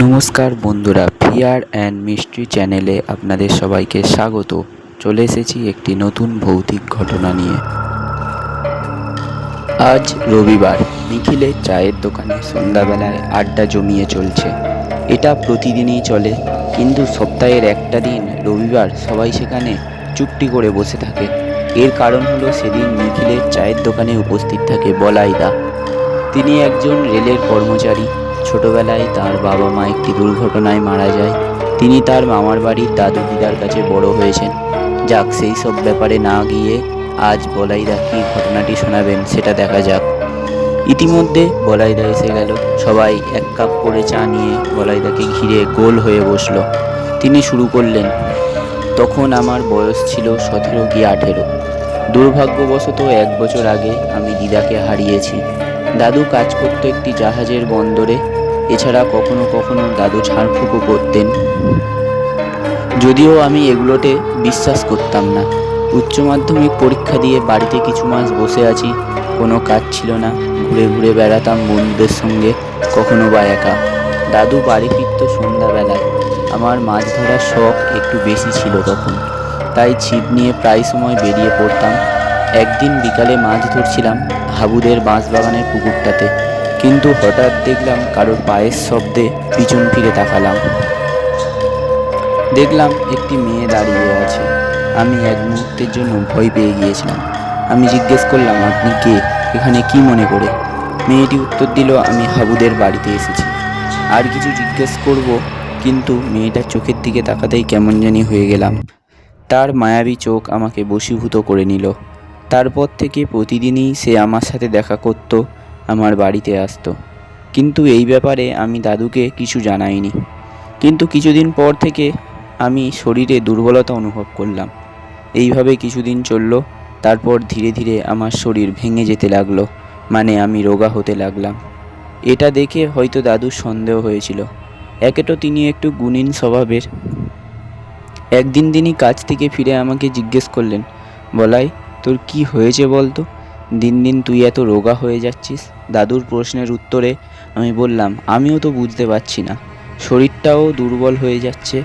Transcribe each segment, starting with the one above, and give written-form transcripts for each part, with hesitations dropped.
নমস্কার বন্ধুরা, fear and mystery চ্যানেলে আপনাদের সবাইকে স্বাগত। চলে এসেছি একটি নতুন ভৌতিক ঘটনা নিয়ে। আজ রবিবার, নিখিলের চায়ের দোকানে সন্ধ্যাবেলায় আড্ডা জমিয়ে চলছে। এটা প্রতিদিনই চলে, কিন্তু সপ্তাহের একটা দিন রবিবার সবাই সেখানে চুপটি করে বসে থাকে। এর কারণ হলো সেদিন নিখিলের চায়ের দোকানে উপস্থিত থাকে বলাইদা। তিনি একজন রেলের কর্মচারী। ছোটবেলায় তার বাবা মা একটি দুর্ঘটনায় মারা যায়। তিনি তার মামার বাড়ির দাদু দিদার কাছে বড় হয়েছেন। যাক, সেই সব ব্যাপারে না গিয়ে আজ বলাইদা কী ঘটনাটি শোনাবেন সেটা দেখা যাক। ইতিমধ্যে বলাইদা এসে গেল। সবাই এক কাপ করে চা নিয়ে বলাইদাকে ঘিরে গোল হয়ে বসলো। তিনি শুরু করলেন, তখন আমার বয়স ছিল 17 কি 18। দুর্ভাগ্যবশত 1 বছর আগে আমি দিদাকে হারিয়েছি। দাদু কাজ করত একটি জাহাজের বন্দরে। এছাড়া কখনো কখনো দাদু ঝাড়ফুঁকও করতেন, যদিও আমি এগুলোতে বিশ্বাস করতাম না। উচ্চ মাধ্যমিক পরীক্ষা দিয়ে বাড়িতে কিছু মাস বসে আছি। কোনো কাজ ছিল না। ঘুরে ঘুরে বেড়াতাম বন্ধুদের সঙ্গে, কখনো বা একা। দাদু বাড়ি ফিরত সন্ধ্যাবেলায়। আমার মাছ ধরার শখ একটু বেশি ছিল তখন, তাই ছিপ নিয়ে প্রায় সময় বেরিয়ে পড়তাম। একদিন বিকালে মাছ ধরছিলাম হাবুদের বাঁশবাগানের পুকুরটাতে, কিন্তু হঠাৎ দেখলাম কারোর পায়ের শব্দে পিছন ফিরে তাকালাম। দেখলাম একটি মেয়ে দাঁড়িয়ে আছে। আমি এক মুহূর্তের জন্য ভয় পেয়ে গিয়েছিলাম। আমি জিজ্ঞেস করলাম, আপনি কে? এখানে কি মনে করে? মেয়েটি উত্তর দিল, আমি হাবুদের বাড়িতে এসেছি। আর কিছু জিজ্ঞেস করব, কিন্তু মেয়েটার চোখের দিকে তাকাতেই কেমন জানি হয়ে গেলাম। তার মায়াবী চোখ আমাকে বশীভূত করে নিল। তারপর থেকে প্রতিদিনই সে আমার সাথে দেখা করত, আমার বাড়িতে আসতো। কিন্তু এই ব্যাপারে আমি দাদুকে কিছু জানাইনি। কিন্তু কিছুদিন পর থেকে আমি শরীরে দুর্বলতা অনুভব করলাম। এইভাবে কিছুদিন চলল। তারপর ধীরে ধীরে আমার শরীর ভেঙে যেতে লাগলো, মানে আমি রোগা হতে লাগলাম। এটা দেখে হয়তো দাদুর সন্দেহ হয়েছিল। একে তো তিনি একটু গুণীন স্বভাবের। একদিন তিনি কাজ থেকে ফিরে আমাকে জিজ্ঞেস করলেন, বলাই, তোর কি হয়েছে বলতো? দিন দিন তুই এত রোগা হয়ে যাচ্ছিস। দাদুর প্রশ্নের উত্তরে আমি বললাম, আমিও তো বুঝতে পারছি না, শরীরটাও দুর্বল হয়ে যাচ্ছে।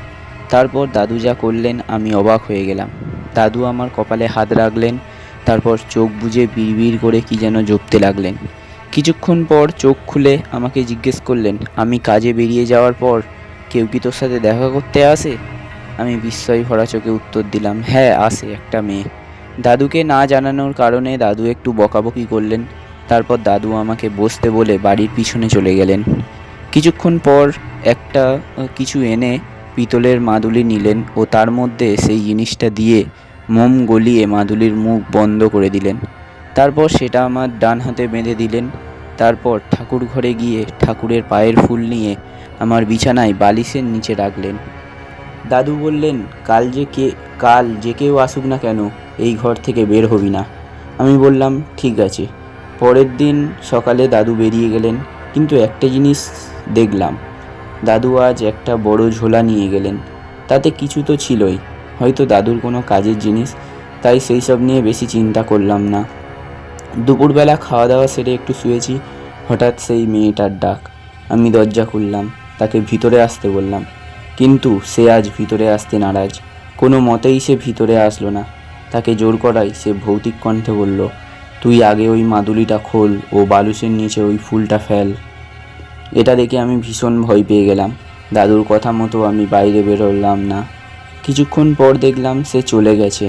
তারপর দাদু যা করলেন আমি অবাক হয়ে গেলাম। দাদু আমার কপালে হাত রাখলেন, তারপর চোখ বুজে বিড়বিড় করে কি যেন জপতে লাগলেন। কিছুক্ষণ পর চোখ খুলে আমাকে জিজ্ঞেস করলেন, আমি কাজে বেরিয়ে যাওয়ার পর কেউ কি তোর সাথে দেখা করতে আসে? আমি বিস্ময় ভরা চোখে উত্তর দিলাম, হ্যাঁ আসে, একটা মেয়ে। দাদুকে না জানানোর কারণে দাদু একটু বকাবকি করলেন। তারপর দাদু আমাকে বসতে বলে বাড়ির পিছনে চলে গেলেন। কিছুক্ষণ পর একটা কিছু এনে পিতলের মাদুলি নিলেন ও তার মধ্যে সেই জিনিসটা দিয়ে মোম গলিয়ে মাদুলির মুখ বন্ধ করে দিলেন। তারপর সেটা আমার ডান হাতে বেঁধে দিলেন। তারপর ঠাকুর ঘরে গিয়ে ঠাকুরের পায়ের ফুল নিয়ে আমার বিছানায় বালিশের নিচে রাখলেন। দাদু বললেন, কাল যে কেউ আসুক না কেন, এই ঘর থেকে বের হবি না। আমি বললাম, ঠিক আছে। পরের দিন সকালে দাদু বেরিয়ে গেলেন, কিন্তু একটা জিনিস দেখলাম। দাদু আজ একটা বড় ঝোলা নিয়ে গেলেন। তাতে কিছু তো ছিলই, হয়তো দাদুর কোনো কাজের জিনিস। তাই সেই সব নিয়ে বেশি চিন্তা করলাম না। দুপুরবেলা খাওয়া দাওয়া সেরে একটু শুয়েছি, হঠাৎ সেই মেয়েটার ডাক। আমি দরজা খুললাম, তাকে ভিতরে আসতে বললাম, কিন্তু সে আজ ভিতরে আসতে নারাজ। কোনো মতেই সে ভিতরে আসলো না। তাকে জোর করায় সে ভৌতিক কণ্ঠে বলল, তুই আগে ওই মাদুলিটা খোল ও বালুসের নিচে ওই ফুলটা ফেল। এটা দেখে আমি ভীষণ ভয় পেয়ে গেলাম। দাদুর কথা মতো আমি বাইরে বেরোলাম না। কিছুক্ষণ পর দেখলাম সে চলে গেছে,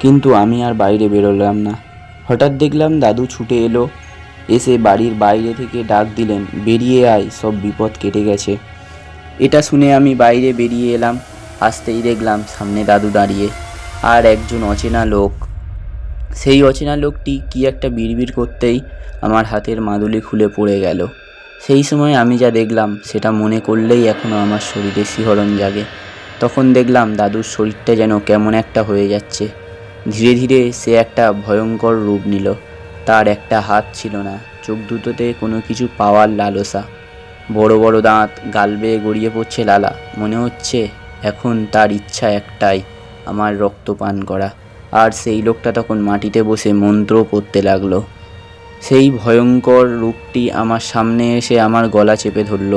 কিন্তু আমি আর বাইরে বেরোলাম না। হঠাৎ দেখলাম দাদু ছুটে এলো, এসে বাড়ির বাইরে থেকে ডাক দিলেন, বেরিয়ে আয়, সব বিপদ কেটে গেছে। এটা শুনে আমি বাইরে বেরিয়ে এলাম। আসতেই দেখলাম সামনে দাদু দাঁড়িয়ে, আর একজন অচেনা লোক। সেই অচেনা লোকটি কি একটা বিড়বিড় করতেই আমার হাতের মাদুলি খুলে পড়ে গেল। সেই সময় আমি যা দেখলাম সেটা মনে করলেই এখনও আমার শরীরে শিহরণ জাগে। তখন দেখলাম দাদুর শরীরটা যেন কেমন একটা হয়ে যাচ্ছে। ধীরে ধীরে সে একটা ভয়ঙ্কর রূপ নিল। তার একটা হাত ছিল না, চোখ দুটোতে কোনো কিছু পাওয়ার লালসা, বড় বড় দাঁত, গাল বেয়ে গড়িয়ে পড়ছে লালা। মনে হচ্ছে এখন তার ইচ্ছা একটাই, আমার রক্ত পান করা। আর সেই লোকটা তখন মাটিতে বসে মন্ত্র পড়তে লাগলো। সেই ভয়ঙ্কর রূপটি আমার সামনে এসে আমার গলা চেপে ধরল।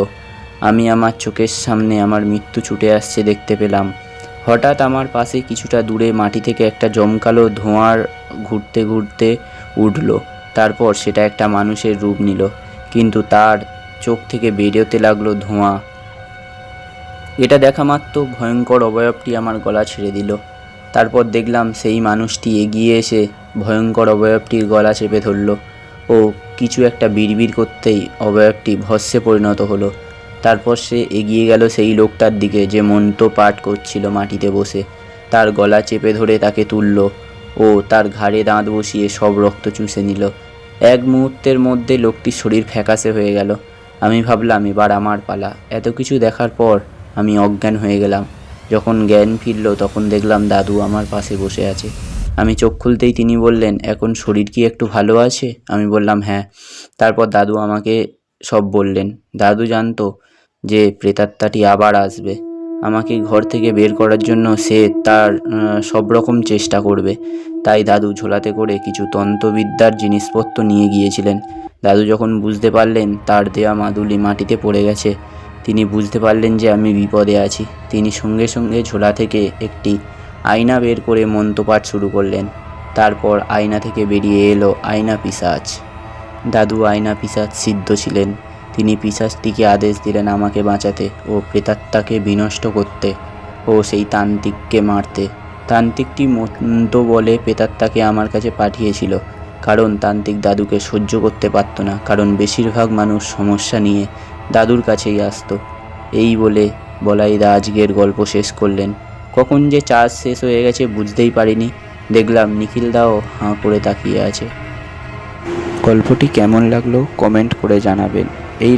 আমি আমার চোখের সামনে আমার মৃত্যু ছুটে আসছে দেখতে পেলাম। হঠাৎ আমার পাশে কিছুটা দূরে মাটি থেকে একটা জমকালো ধোঁয়ার ঘুরতে ঘুরতে উঠল। তারপর সেটা একটা মানুষের রূপ নিল, কিন্তু তার চোখ থেকে বেরোতে লাগলো ধোঁয়া। এটা দেখা মাত্র ভয়ঙ্কর অবয়বটি আমার গলা ছেড়ে দিল। তারপর দেখলাম সেই মানুষটি এগিয়ে এসে ভয়ঙ্কর অবয়বটির গলা চেপে ধরল ও কিছু একটা বিড়বিড় করতেই অবয়বটি ভস্মে পরিণত হলো। তারপর সে এগিয়ে গেল সেই লোকটার দিকে যে মন্ত্র পাঠ করছিল মাটিতে বসে। তার গলা চেপে ধরে তাকে তুলল ও তার ঘাড়ে দাঁত বসিয়ে সব রক্ত চুষে নিল। এক মুহূর্তের মধ্যে লোকটির শরীর ফ্যাকাশে হয়ে গেল। আমি ভাবলাম এবার আমার পালা। এত কিছু দেখার পর আমি অজ্ঞান হয়ে গেলাম। যখন জ্ঞান ফিরল তখন দেখলাম দাদু আমার পাশে বসে আছে। আমি চোখ খুলতেই তিনি বললেন, এখন শরীর কি একটু ভালো আছে? আমি বললাম হ্যাঁ। তারপর দাদু আমাকে সব বললেন। দাদু জানতো যে প্রেতাত্মাটি আবার আসবে। আমাকে ঘর থেকে বের করার জন্য সে তার সব রকম চেষ্টা করবে। তাই দাদু ঝোলাতে করে কিছু তন্ত্রবিদ্যার জিনিসপত্র নিয়ে গিয়েছিলেন। দাদু যখন বুঝতে পারলেন তার দেয়া মাদুলি মাটিতে পড়ে গেছে, তিনি বুঝতে পারলেন যে আমি বিপদে আছি। তিনি সঙ্গে সঙ্গে ঝোলা থেকে একটি আয়না বের করে মন্ত্রপাঠ শুরু করলেন। তারপর আয়না থেকে বেরিয়ে এলো আয়না পিশাচ। দাদু আয়না পিশাচ সিদ্ধ ছিলেন। তিনি পিশাচটিকে আদেশ দিলেন আমাকে বাঁচাতে ও প্রেতাত্মাকে বিনষ্ট করতে ও সেই তান্ত্রিককে মারতে। তান্ত্রিকটি মন্ত্র বলে প্রেতাত্মাকে আমার কাছে পাঠিয়েছিল, কারণ তান্ত্রিক দাদুকে সহ্য করতে পারত না, কারণ বেশিরভাগ মানুষ সমস্যা নিয়ে দাদুর কাছেই আসতো। এই বলে বলাইদা আজকের গল্প শেষ করলেন। কখন যে চার্জ শেষ হয়ে গেছে বুঝতেই পারিনি। দেখলাম নিখিলদাও হাঁ করে তাকিয়ে আছে। গল্পটি কেমন লাগলো কমেন্ট করে জানাবেন। এই